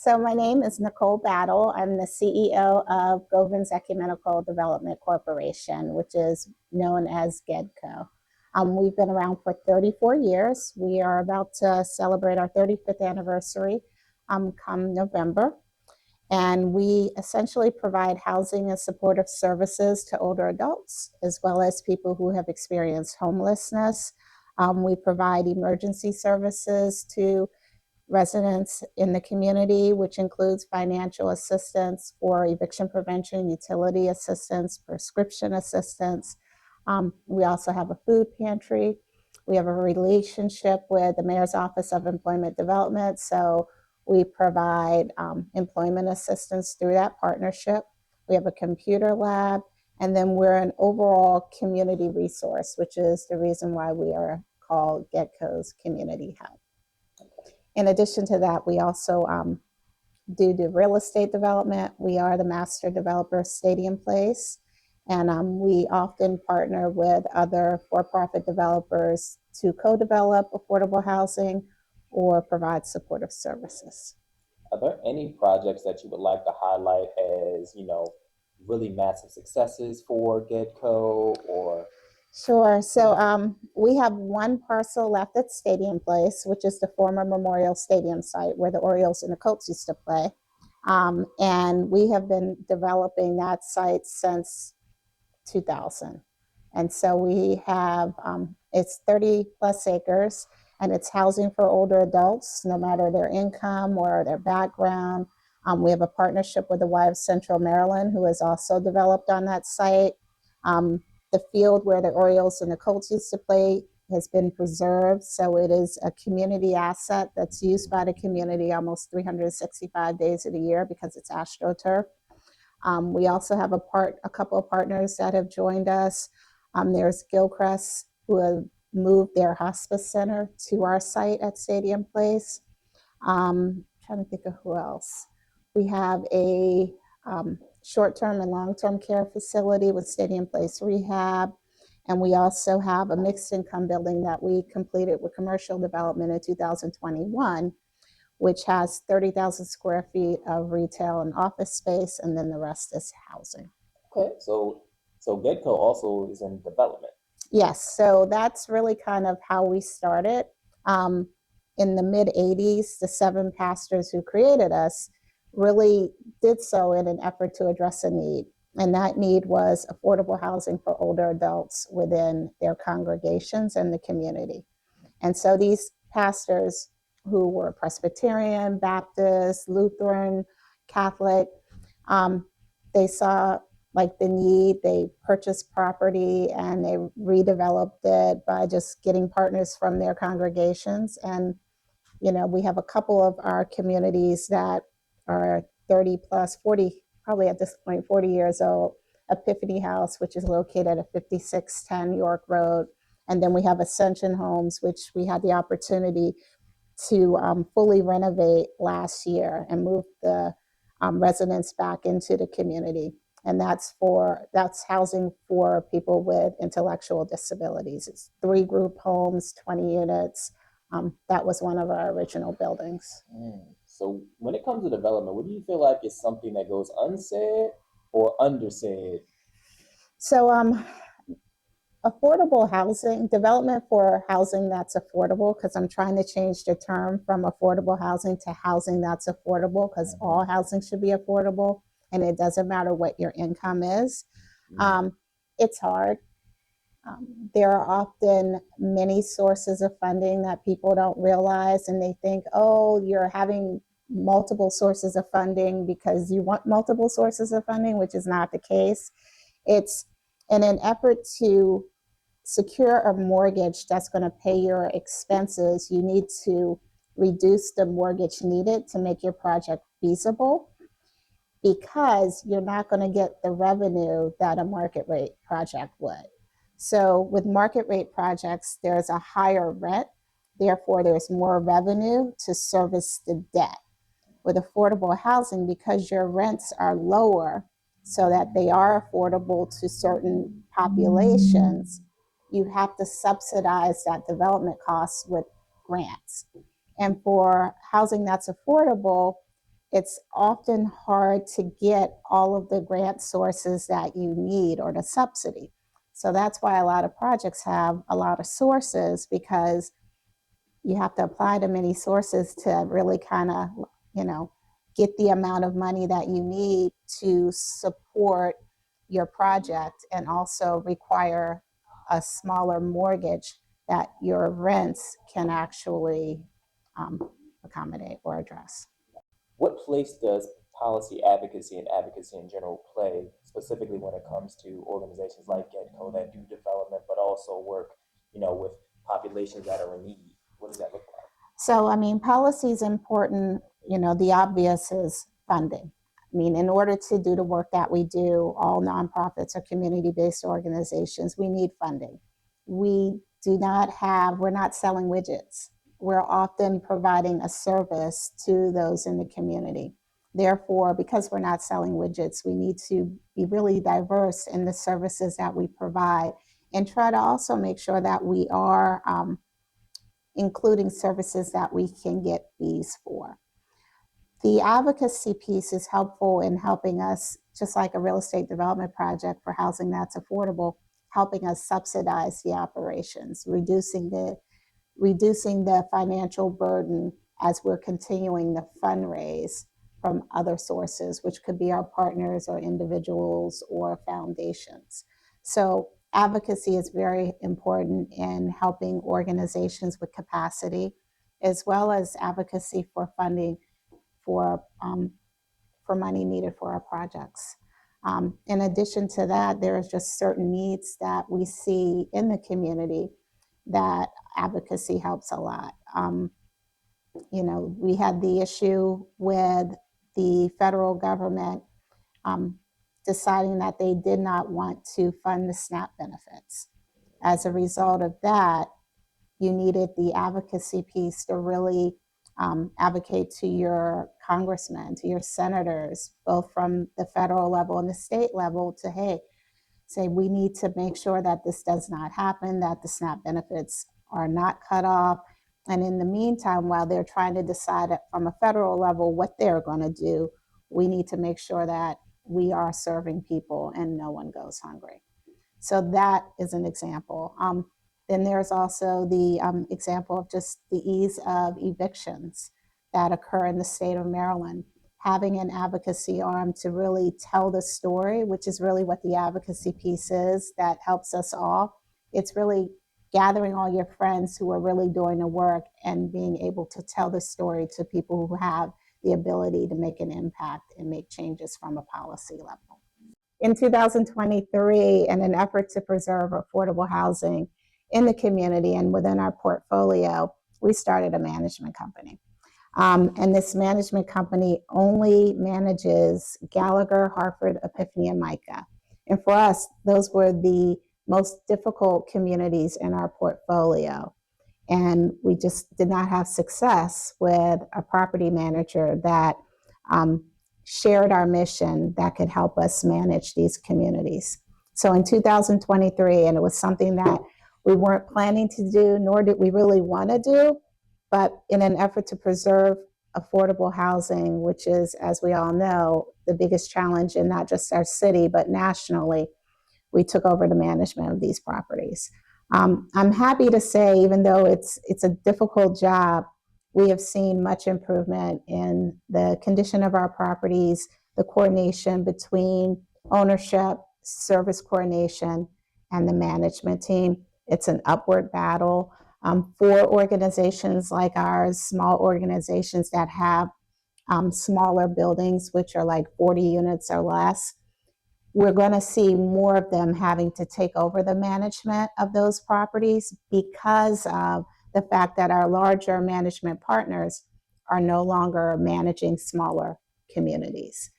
So my name is Nicole Battle. I'm the CEO of Govans Ecumenical Development Corporation, which is known as GEDCO. We've been around for 34 years. We are about to celebrate our 35th anniversary come November. And we essentially provide housing and supportive services to older adults, as well as people who have experienced homelessness. We provide emergency services to residents in the community, which includes financial assistance for eviction prevention, utility assistance, prescription assistance. We also have a food pantry. We have a relationship with the Mayor's Office of Employment Development, so we provide employment assistance through that partnership. We have a computer lab, and then we're an overall community resource, which is the reason why we are called GEDCO's Community Hub. In addition to that, we also do real estate development. We are the master developer of Stadium Place, and we often partner with other for-profit developers to co-develop affordable housing or provide supportive services. Are there any projects that you would like to highlight as, really massive successes for GEDCO or? Sure. So we have one parcel left at Stadium Place, which is the former Memorial Stadium site where the Orioles and the Colts used to play. And we have been developing that site since 2000. And so we have, it's 30 plus acres, and it's housing for older adults, no matter their income or their background. We have a partnership with the Y of Central Maryland, who has also developed on that site. The field where the Orioles and the Colts used to play has been preserved, so it is a community asset that's used by the community almost 365 days of the year because it's AstroTurf. We also have a couple of partners that have joined us. There's Gilchrist, who have moved their hospice center to our site at Stadium Place. Trying to think of who else. We have a short-term and long-term care facility with Stadium Place Rehab. And we also have a mixed income building that we completed with commercial development in 2021, which has 30,000 square feet of retail and office space, and then the rest is housing. Okay, so GEDCO also is in development. Yes, so that's really kind of how we started. In the mid 80s, the 7 pastors who created us really did so in an effort to address a need. And that need was affordable housing for older adults within their congregations and the community. And so these pastors who were Presbyterian, Baptist, Lutheran, Catholic, they saw like the need, they purchased property and they redeveloped it by just getting partners from their congregations. And, we have a couple of our communities that are 30 plus, 40, probably at this point, 40 years old. Epiphany House, which is located at 5610 York Road. And then we have Ascension Homes, which we had the opportunity to fully renovate last year and move the residents back into the community. And that's housing for people with intellectual disabilities. It's 3 group homes, 20 units. That was one of our original buildings. So when it comes to development, what do you feel like is something that goes unsaid or undersaid? So affordable housing, development for housing that's affordable, because I'm trying to change the term from affordable housing to housing that's affordable, because all housing should be affordable and it doesn't matter what your income is. It's hard. There are often many sources of funding that people don't realize, and they think, oh, you're having multiple sources of funding because you want multiple sources of funding, which is not the case. It's in an effort to secure a mortgage that's going to pay your expenses, you need to reduce the mortgage needed to make your project feasible, because you're not going to get the revenue that a market rate project would. So with market rate projects, there's a higher rent, therefore there's more revenue to service the debt. With affordable housing, because your rents are lower so that they are affordable to certain populations, you have to subsidize that development cost with grants. And for housing that's affordable, it's often hard to get all of the grant sources that you need or the subsidy. So that's why a lot of projects have a lot of sources, because you have to apply to many sources to really kind of, you know, get the amount of money that you need to support your project, and also require a smaller mortgage that your rents can actually um, accommodate or address. What place does policy advocacy and advocacy in general play, specifically when it comes to organizations like GEDCO that do development, but also work, with populations that are in need? What does that look like? So, I mean, policy is important. You know, the obvious is funding. I mean, in order to do the work that we do, all nonprofits or community based organizations, we need funding. We're not selling widgets. We're often providing a service to those in the community. Therefore, because we're not selling widgets, we need to be really diverse in the services that we provide, and try to also make sure that we are including services that we can get fees for. The advocacy piece is helpful in helping us, just like a real estate development project for housing that's affordable, helping us subsidize the operations, reducing the financial burden as we're continuing to fundraise from other sources, which could be our partners or individuals or foundations. So advocacy is very important in helping organizations with capacity, as well as advocacy for funding for for money needed for our projects. In addition to that, there's just certain needs that we see in the community that advocacy helps a lot. We had the issue with the federal government um, deciding that they did not want to fund the SNAP benefits. As a result of that, you needed the advocacy piece to really advocate to your congressmen, to your senators, both from the federal level and the state level, to, hey, say we need to make sure that this does not happen, that the SNAP benefits are not cut off. And in the meantime, while they're trying to decide from a federal level what they're going to do, we need to make sure that we are serving people and no one goes hungry. So that is an example. Then there's also the example of just the ease of evictions that occur in the state of Maryland. Having an advocacy arm to really tell the story, which is really what the advocacy piece is, that helps us all. It's really gathering all your friends who are really doing the work and being able to tell the story to people who have the ability to make an impact and make changes from a policy level. In 2023, in an effort to preserve affordable housing in the community and within our portfolio, we started a management company. And this management company only manages Gallagher, Hartford, Epiphany, and Micah. And for us, those were the most difficult communities in our portfolio. And we just did not have success with a property manager that shared our mission that could help us manage these communities. So in 2023, and it was something that we weren't planning to do, nor did we really want to do, but in an effort to preserve affordable housing, which is, as we all know, the biggest challenge in not just our city, but nationally, we took over the management of these properties. I'm happy to say, even though it's a difficult job, we have seen much improvement in the condition of our properties, the coordination between ownership, service coordination, and the management team. It's an upward battle. For organizations like ours, small organizations that have smaller buildings, which are like 40 units or less, we're going to see more of them having to take over the management of those properties because of the fact that our larger management partners are no longer managing smaller communities.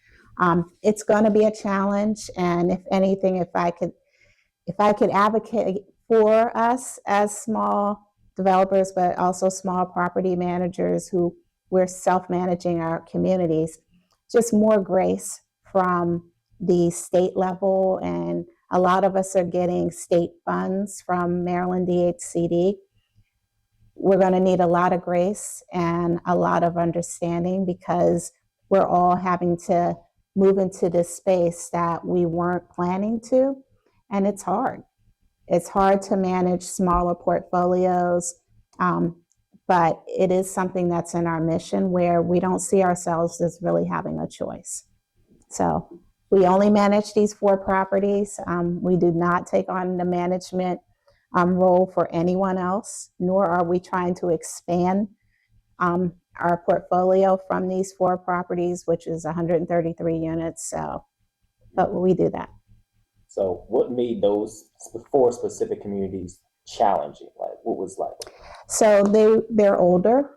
It's going to be a challenge, and if anything, if I could advocate for us as small developers, but also small property managers who we're self-managing our communities, just more grace from the state level. And a lot of us are getting state funds from Maryland DHCD. We're going to need a lot of grace and a lot of understanding, because we're all having to move into this space that we weren't planning to, and it's hard. It's hard to manage smaller portfolios, but it is something that's in our mission where we don't see ourselves as really having a choice. So we only manage these 4 properties. We do not take on the management role for anyone else, nor are we trying to expand our portfolio from these 4 properties, which is 133 units. So, but we do that. So what made those 4 specific communities challenging? Like what was like? So they're older.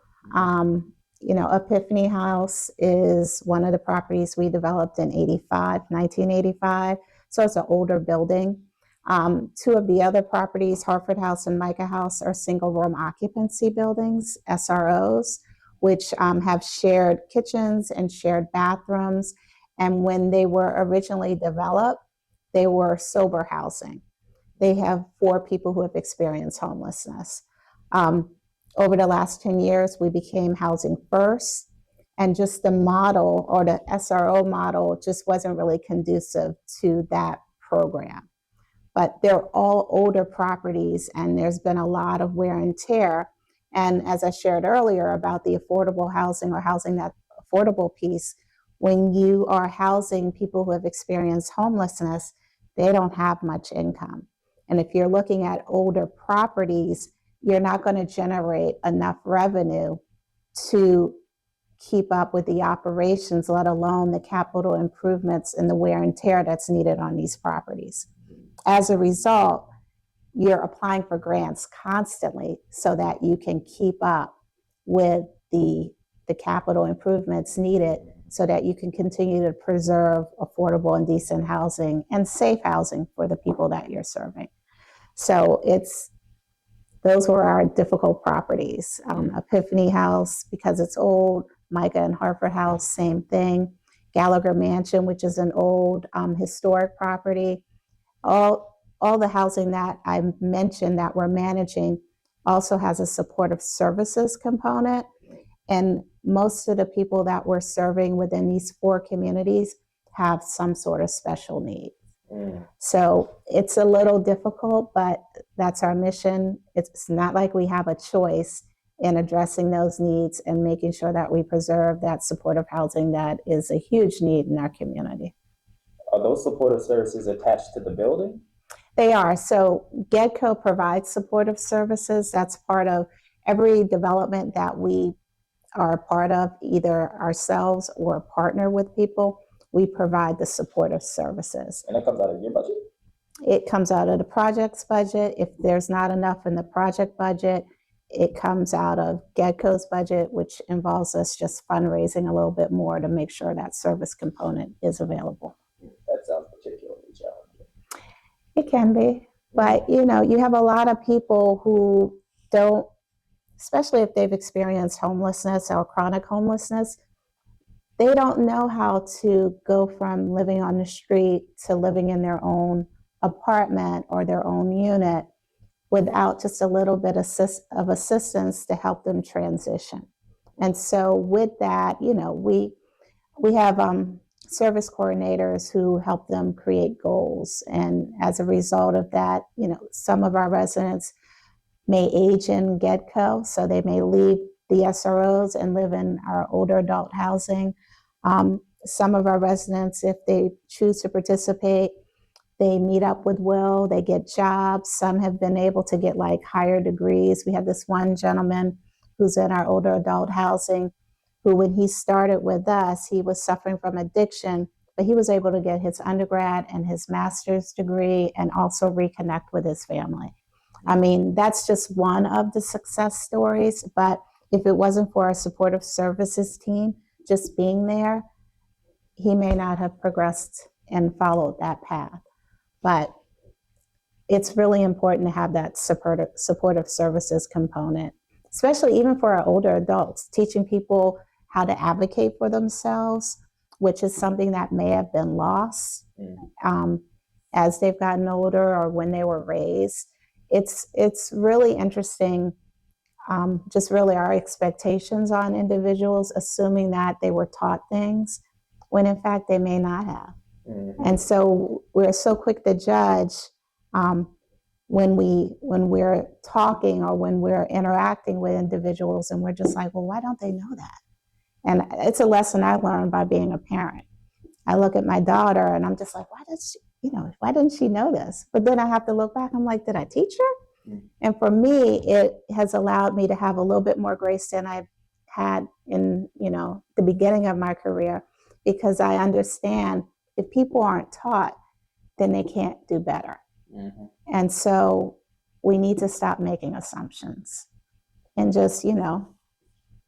Epiphany House is one of the properties we developed in 1985. So it's an older building. 2 of the other properties, Hartford House and Micah House, are single room occupancy buildings, SROs, which have shared kitchens and shared bathrooms. And when they were originally developed, they were sober housing. They have 4 people who have experienced homelessness. Over the last 10 years, we became Housing First, and just the model, or the SRO model, just wasn't really conducive to that program. But they're all older properties, and there's been a lot of wear and tear. And as I shared earlier about the affordable housing, or housing that affordable piece, when you are housing people who have experienced homelessness, they don't have much income. And if you're looking at older properties, you're not going to generate enough revenue to keep up with the operations, let alone the capital improvements and the wear and tear that's needed on these properties. As a result, you're applying for grants constantly so that you can keep up with the capital improvements needed so that you can continue to preserve affordable and decent housing and safe housing for the people that you're serving. So those were our difficult properties. Epiphany House, because it's old. Micah and Hartford House, same thing. Gallagher Mansion, which is an old historic property. All the housing that I mentioned that we're managing also has a supportive services component. And most of the people that we're serving within these 4 communities have some sort of special need. So it's a little difficult, but that's our mission. It's not like we have a choice in addressing those needs and making sure that we preserve that supportive housing that is a huge need in our community. Are those supportive services attached to the building? They are. So GEDCO provides supportive services. That's part of every development that we are a part of, either ourselves or partner with people. We provide the supportive services. And that comes out of your budget? It comes out of the project's budget. If there's not enough in the project budget, it comes out of GEDCO's budget, which involves us just fundraising a little bit more to make sure that service component is available. That sounds particularly challenging. It can be, but you have a lot of people who don't, especially if they've experienced homelessness or chronic homelessness, they don't know how to go from living on the street to living in their own apartment or their own unit without just a little bit of assistance to help them transition. And so with that, we have service coordinators who help them create goals. And as a result of that, some of our residents may age in GEDCO, so they may leave the SROs and live in our older adult housing. Some of our residents, if they choose to participate, they meet up with Will, they get jobs. Some have been able to get higher degrees. We have this one gentleman who's in our older adult housing who, when he started with us, he was suffering from addiction, but he was able to get his undergrad and his master's degree and also reconnect with his family. I mean, that's just one of the success stories, but if it wasn't for our supportive services team just being there, he may not have progressed and followed that path. But it's really important to have that supportive services component, especially even for our older adults, teaching people how to advocate for themselves, which is something that may have been lost as they've gotten older or when they were raised. It's really interesting just really our expectations on individuals, assuming that they were taught things when in fact they may not have. Mm-hmm. And so we're so quick to judge when we're talking or when we're interacting with individuals, and we're just like, well, why don't they know that? And it's a lesson I learned by being a parent. I look at my daughter and I'm just like, why didn't she know this? But then I have to look back. I'm like, did I teach her? Mm-hmm. And for me, it has allowed me to have a little bit more grace than I've had in, the beginning of my career, because I understand if people aren't taught, then they can't do better. Mm-hmm. And so we need to stop making assumptions and just,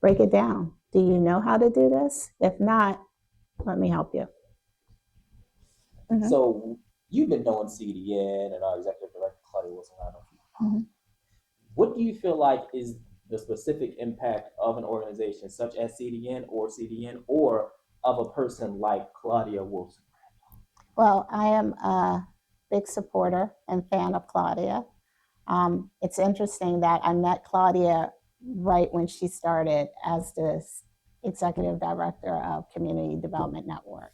break it down. Do you know how to do this? If not, let me help you. Mm-hmm. So you've been knowing CDN and our executive director, Claudia Wilson. Mm-hmm. What do you feel like is the specific impact of an organization such as CDN or of a person like Claudia Wilson? Well, I am a big supporter and fan of Claudia. It's interesting that I met Claudia right when she started as the executive director of Community Development Network.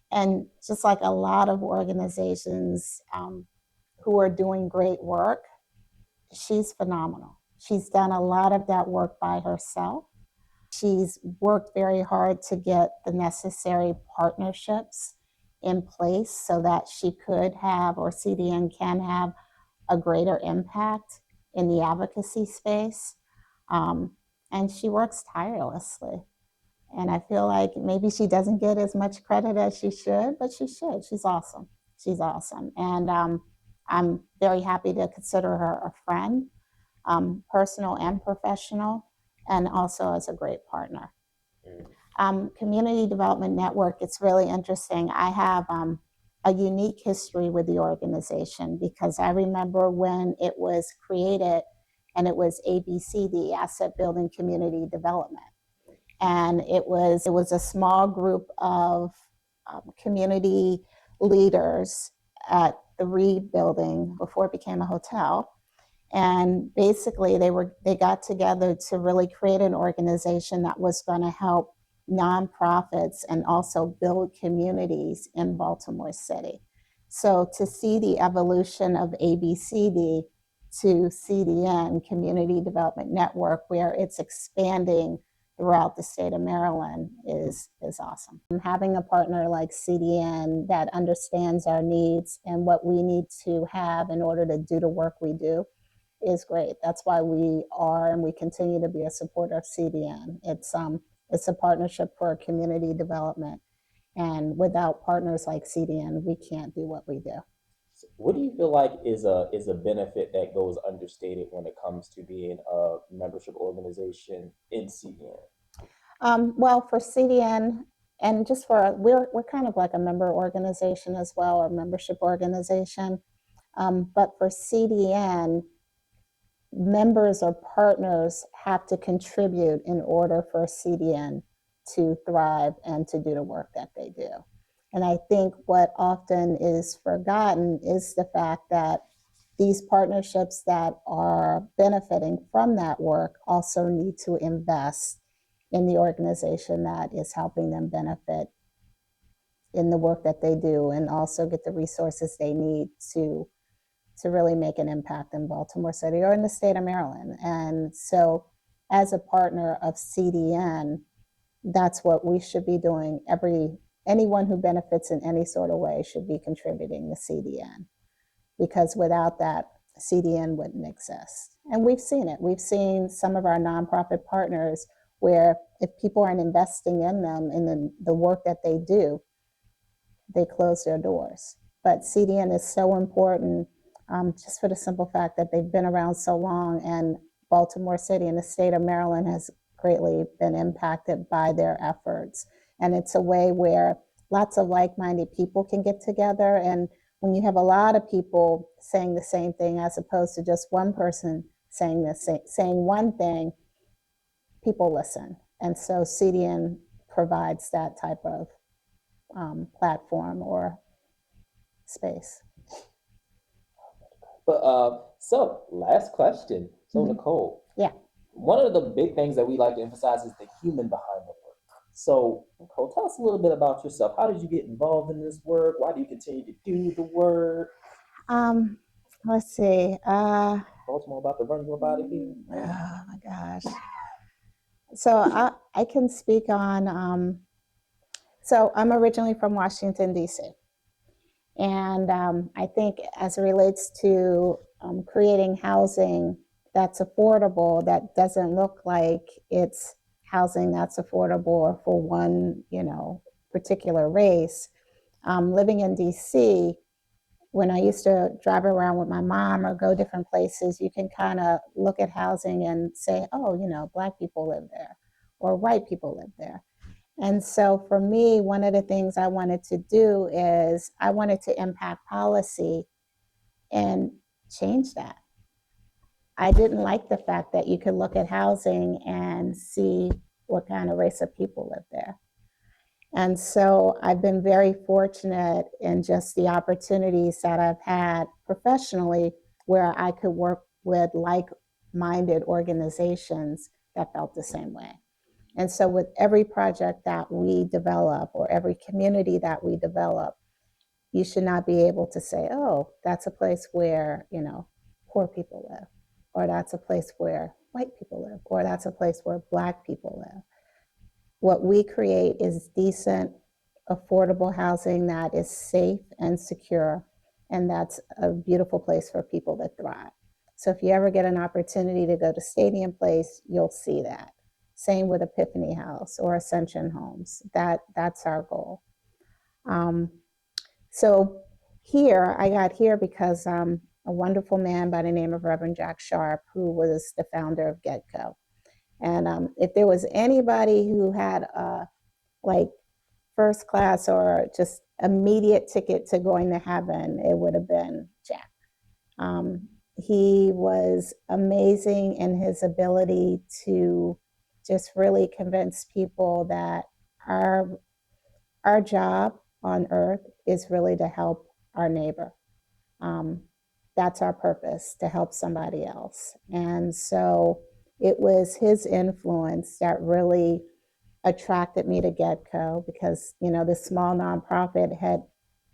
And just like a lot of organizations who are doing great work, she's phenomenal. She's done a lot of that work by herself. She's worked very hard to get the necessary partnerships in place so that she could have, or CDN can have, a greater impact in the advocacy space. And she works tirelessly. And I feel like maybe she doesn't get as much credit as she should, but she should. She's awesome. She's awesome. And I'm very happy to consider her a friend, personal and professional, and also as a great partner. Community Development Network, it's really interesting. I have a unique history with the organization because I remember when it was created, and it was ABCD, Asset Building Community Development. And it was a small group of community leaders at the Reed building before it became a hotel. And basically they got together to really create an organization that was going to help nonprofits and also build communities in Baltimore City. So to see the evolution of ABCD to CDN, Community Development Network, where it's expanding throughout the state of Maryland is awesome. And having a partner like CDN that understands our needs and what we need to have in order to do the work we do is great. That's why we are and we continue to be a supporter of CDN. It's a partnership for community development. And without partners like CDN, we can't do what we do. What do you feel like is a benefit that goes understated when it comes to being a membership organization in CDN? Well, for CDN, and just we're kind of like a member organization as well, or membership organization. But for CDN, members or partners have to contribute in order for CDN to thrive and to do the work that they do. And I think what often is forgotten is the fact that these partnerships that are benefiting from that work also need to invest in the organization that is helping them benefit in the work that they do, and also get the resources they need to really make an impact in Baltimore City or in the state of Maryland. And so as a partner of CDN, that's what we should be doing. Anyone who benefits in any sort of way should be contributing to CDN, because without that, CDN wouldn't exist. And we've seen it. We've seen some of our nonprofit partners where if people aren't investing in them, in the work that they do, they close their doors. But CDN is so important, just for the simple fact that they've been around so long, and Baltimore City and the state of Maryland has greatly been impacted by their efforts. And it's a way where lots of like-minded people can get together. And when you have a lot of people saying the same thing, as opposed to just one person saying one thing, people listen. And so CDN provides that type of platform or space. But so last question. So Nicole, Yeah. One of the big things that we like to emphasize is the human behind the work. So, Nicole, tell us a little bit about yourself. How did you get involved in this work? Why do you continue to do the work? Um, let's see. Baltimore about to run you about it here. Oh my gosh. So I can speak on, so I'm originally from Washington, D.C. And I think as it relates to creating housing that's affordable, that doesn't look like it's housing that's affordable for one, particular race. Living in DC, when I used to drive around with my mom or go different places, you can kind of look at housing and say, oh, Black people live there or white people live there. And so for me, one of the things I wanted to do is I wanted to impact policy and change that. I didn't like the fact that you could look at housing and see what kind of race of people live there. And so I've been very fortunate in just the opportunities that I've had professionally where I could work with like minded organizations that felt the same way. And so, with every project that we develop or every community that we develop, you should not be able to say, oh, that's a place where, poor people live, or that's a place where white people live, or that's a place where Black people live. What we create is decent, affordable housing that is safe and secure, and that's a beautiful place for people to thrive. So if you ever get an opportunity to go to Stadium Place, you'll see that. Same with Epiphany House or Ascension Homes. That's our goal. Um, so here, I got here because a wonderful man by the name of Reverend Jack Sharp, who was the founder of GEDCO. And if there was anybody who had like first class or just immediate ticket to going to heaven, it would have been Jack. He was amazing in his ability to just really convince people that our our job on earth is really to help our neighbor. Um, that's our purpose, to help somebody else. And so it was his influence that really attracted me to GEDCO because, this small nonprofit had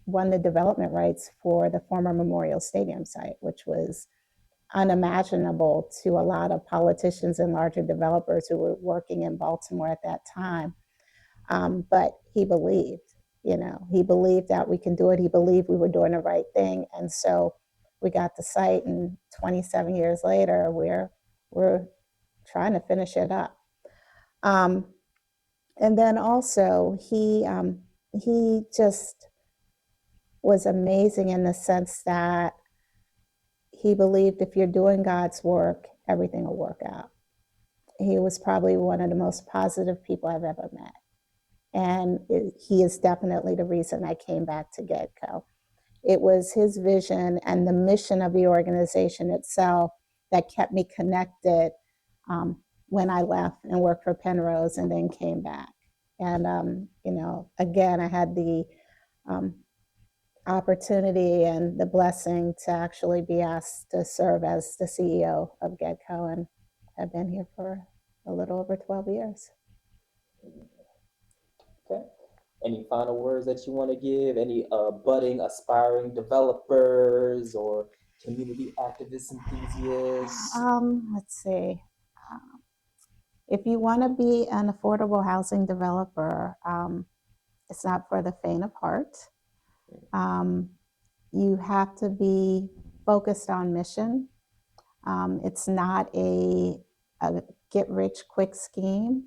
won the development rights for the former Memorial Stadium site, which was unimaginable to a lot of politicians and larger developers who were working in Baltimore at that time. But he believed, he believed that we can do it. He believed we were doing the right thing. And so we got the site, and 27 years later, we're trying to finish it up. Um, and then also he just was amazing in the sense that he believed if you're doing God's work, everything will work out. He was probably one of the most positive people I've ever met. And he is definitely the reason I came back to GEDCO. It was his vision and the mission of the organization itself that kept me connected when I left and worked for Penrose and then came back. And, again, I had the um, opportunity and the blessing to actually be asked to serve as the CEO of GEDCO, and have been here for a little over 12 years. Okay. Any final words that you want to give? Any budding, aspiring developers or community activists, enthusiasts? Let's see. If you want to be an affordable housing developer, it's not for the faint of heart. Um, you have to be focused on mission. It's not a get rich quick scheme.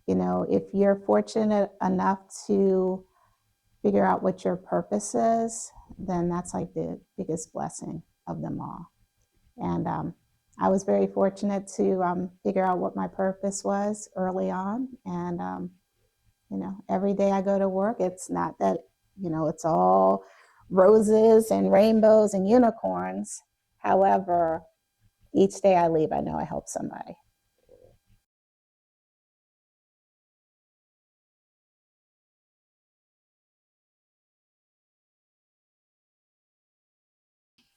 If you're fortunate enough to figure out what your purpose is, then that's like the biggest blessing of them all. And I was very fortunate to figure out what my purpose was early on. And, every day I go to work, it's not that, it's all roses and rainbows and unicorns. However, each day I leave, I know I help somebody.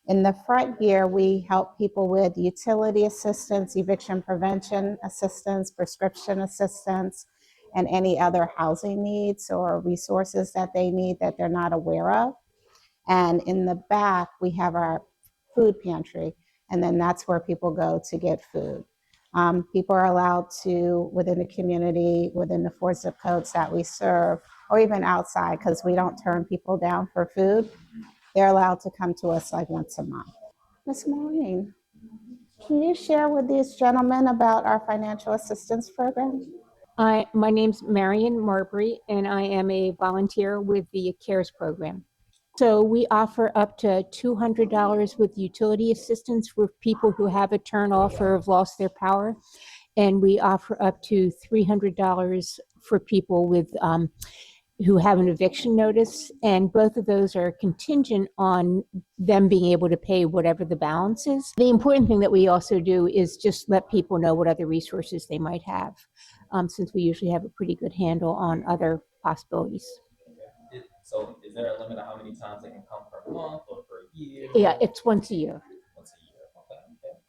In the front here, we help people with utility assistance, eviction prevention assistance, prescription assistance, and any other housing needs or resources that they need that they're not aware of. And in the back, we have our food pantry, and then that's where people go to get food. People are allowed to, within the community, within the 4 zip codes that we serve, or even outside, because we don't turn people down for food, they're allowed to come to us like once a month. Ms. Maureen, can you share with these gentlemen about our financial assistance program? My name's Marion Marbury, and I am a volunteer with the CARES program. So we offer up to $200 with utility assistance for people who have a turn off or have lost their power. And we offer up to $300 for people with who have an eviction notice. And both of those are contingent on them being able to pay whatever the balance is. The important thing that we also do is just let people know what other resources they might have, since we usually have a pretty good handle on other possibilities. So is there a limit of how many times they can come per month or per year? Yeah, it's once a year. Once a year.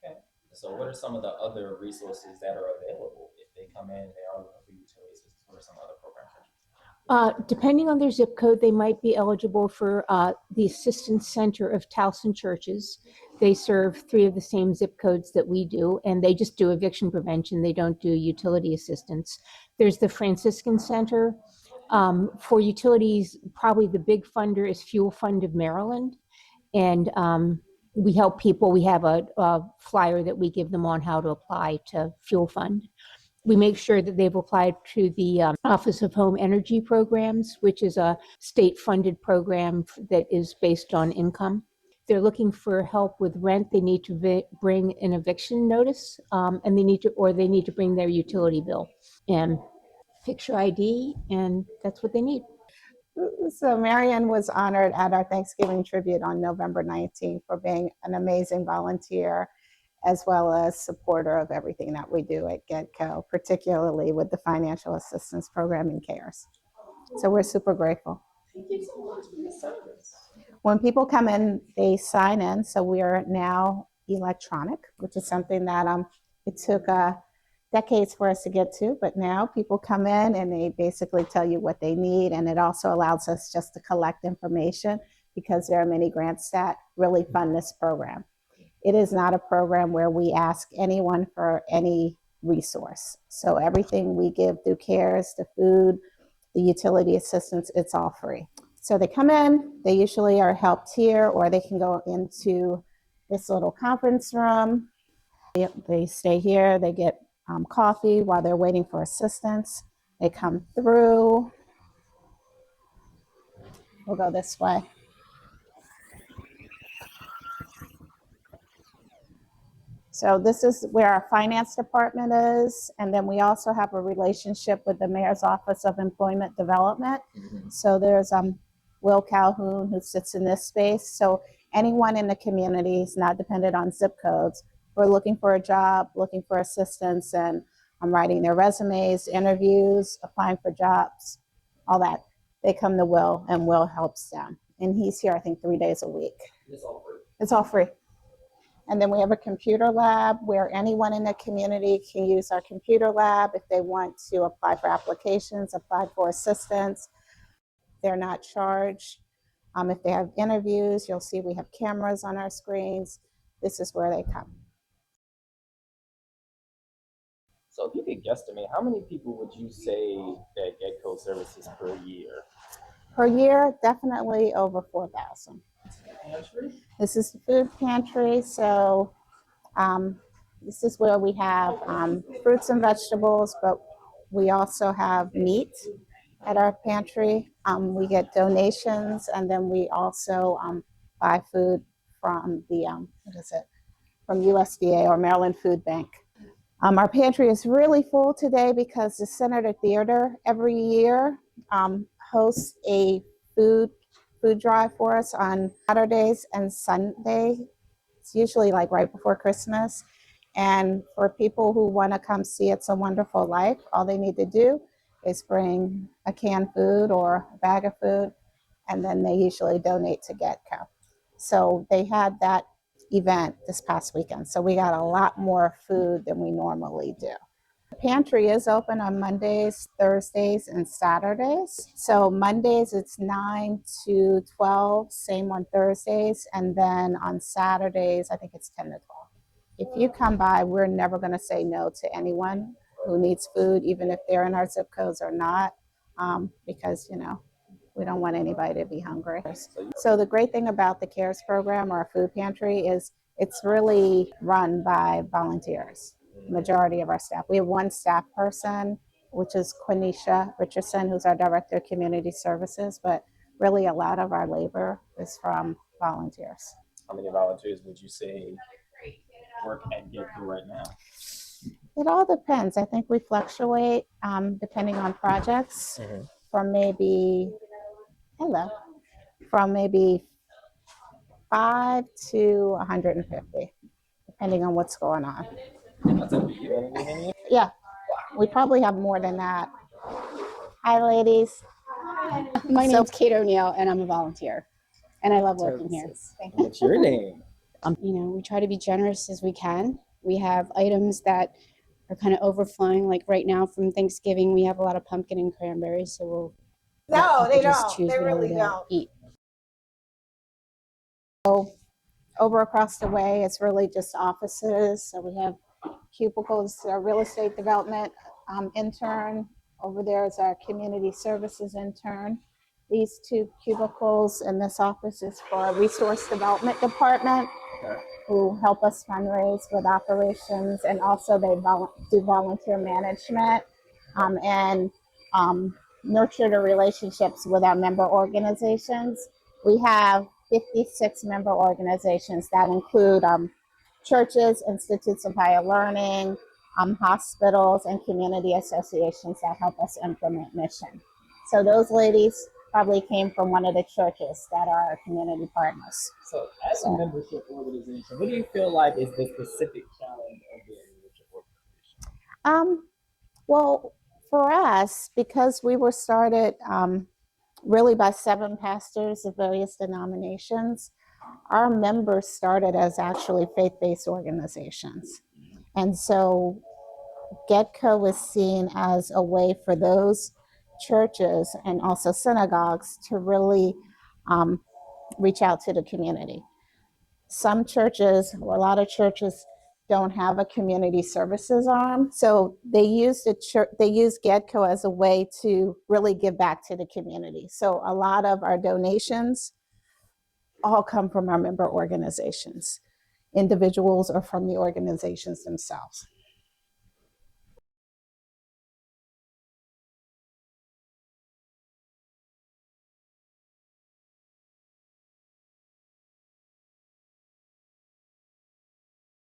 Okay. So what are some of the other resources that are available if they come in, they are looking for utility assistance? What are some other programs? Depending on their zip code, they might be eligible for the Assistance Center of Towson Churches. They serve 3 of the same zip codes that we do, and they just do eviction prevention. They don't do utility assistance. There's the Franciscan Center. For utilities, probably the big funder is Fuel Fund of Maryland. And we help people. We have a flyer that we give them on how to apply to Fuel Fund. We make sure that they've applied to the Office of Home Energy Programs, which is a state-funded program that is based on income. They're looking for help with rent. They need to bring an eviction notice, and they need to bring their utility bill and picture ID, and that's what they need. So Marion was honored at our Thanksgiving tribute on November 19th for being an amazing volunteer, as well as supporter of everything that we do at GEDCO, particularly with the financial assistance program and CARES. So we're super grateful. Thank you so much for your service. When people come in, they sign in. So we are now electronic, which is something that it took decades for us to get to, but now people come in and they basically tell you what they need. And it also allows us just to collect information because there are many grants that really fund this program. It is not a program where we ask anyone for any resource. So everything we give through CARES, the food, the utility assistance, it's all free. So they come in, they usually are helped here, or they can go into this little conference room. They stay here, they get coffee while they're waiting for assistance. They come through. We'll go this way. So this is where our finance department is. And then we also have a relationship with the Mayor's Office of Employment Development. So there's Will Calhoun, who sits in this space. So anyone in the community is not dependent on zip codes. We're looking for a job, looking for assistance, and I'm writing their resumes, interviews, applying for jobs, all that. They come to Will, and Will helps them. And he's here, I think, 3 days a week. It's all free. It's all free. And then we have a computer lab where anyone in the community can use our computer lab if they want to apply for applications, apply for assistance. They're not charged. If they have interviews, you'll see we have cameras on our screens. This is where they come. So if you could guesstimate, how many people would you say that GEDCO services per year? Per year, definitely over 4,000. This is the food pantry. So this is where we have fruits and vegetables, but we also have meat at our pantry. We get donations, and then we also buy food from the, from USDA or Maryland Food Bank. Our pantry is really full today because the Senator Theater every year hosts a food drive for us on Saturdays and Sunday. It's usually like right before Christmas. And for people who want to come see It's a Wonderful Life, all they need to do is bring a canned food or a bag of food, and then they usually donate to GEDCO. So they had that event this past weekend. So we got a lot more food than we normally do. The pantry is open on Mondays, Thursdays, and Saturdays. So Mondays it's 9 to 12, same on Thursdays. And then on Saturdays, I think it's 10 to 12. If you come by, we're never going to say no to anyone who needs food, even if they're in our zip codes or not, because, you know, we don't want anybody to be hungry. So the great thing about the CARES program or our food pantry is it's really run by volunteers, majority of our staff. We have one staff person, which is Quenisha Richardson, who's our Director of Community Services, but really a lot of our labor is from volunteers. How many volunteers would you say work at GEDCO right now? It all depends. I think we fluctuate depending on projects from maybe, from maybe 5 to 150, depending on what's going on. Yeah, we probably have more than that. Hi, ladies. My name's Kate O'Neill, and I'm a volunteer, and I love working here. Thank you. What's your name? You know, we try to be generous as we can. We have items that are kind of overflowing. Like right now from Thanksgiving, we have a lot of pumpkin and cranberries, so we'll just choose whatever to eat. So over across the way, it's really just offices. So we have cubicles, our real estate development intern. Over there is our community services intern. These two cubicles in this office is for our resource development department, who help us fundraise with operations, and also they do volunteer management and nurture the relationships with our member organizations. We have 56 member organizations that include churches, institutes of higher learning, hospitals, and community associations that help us implement mission. So those ladies probably came from one of the churches that are our community partners. So as a membership organization, what do you feel like is the specific challenge of being a membership organization? Well, for us, because we were started really by 7 pastors of various denominations, our members started as actually faith-based organizations. And so GEDCO was seen as a way for those churches and also synagogues to really reach out to the community. Some churches, or a lot of churches, don't have a community services arm, so they use GEDCO as a way to really give back to the community. So a lot of our donations all come from our member organizations, individuals or from the organizations themselves.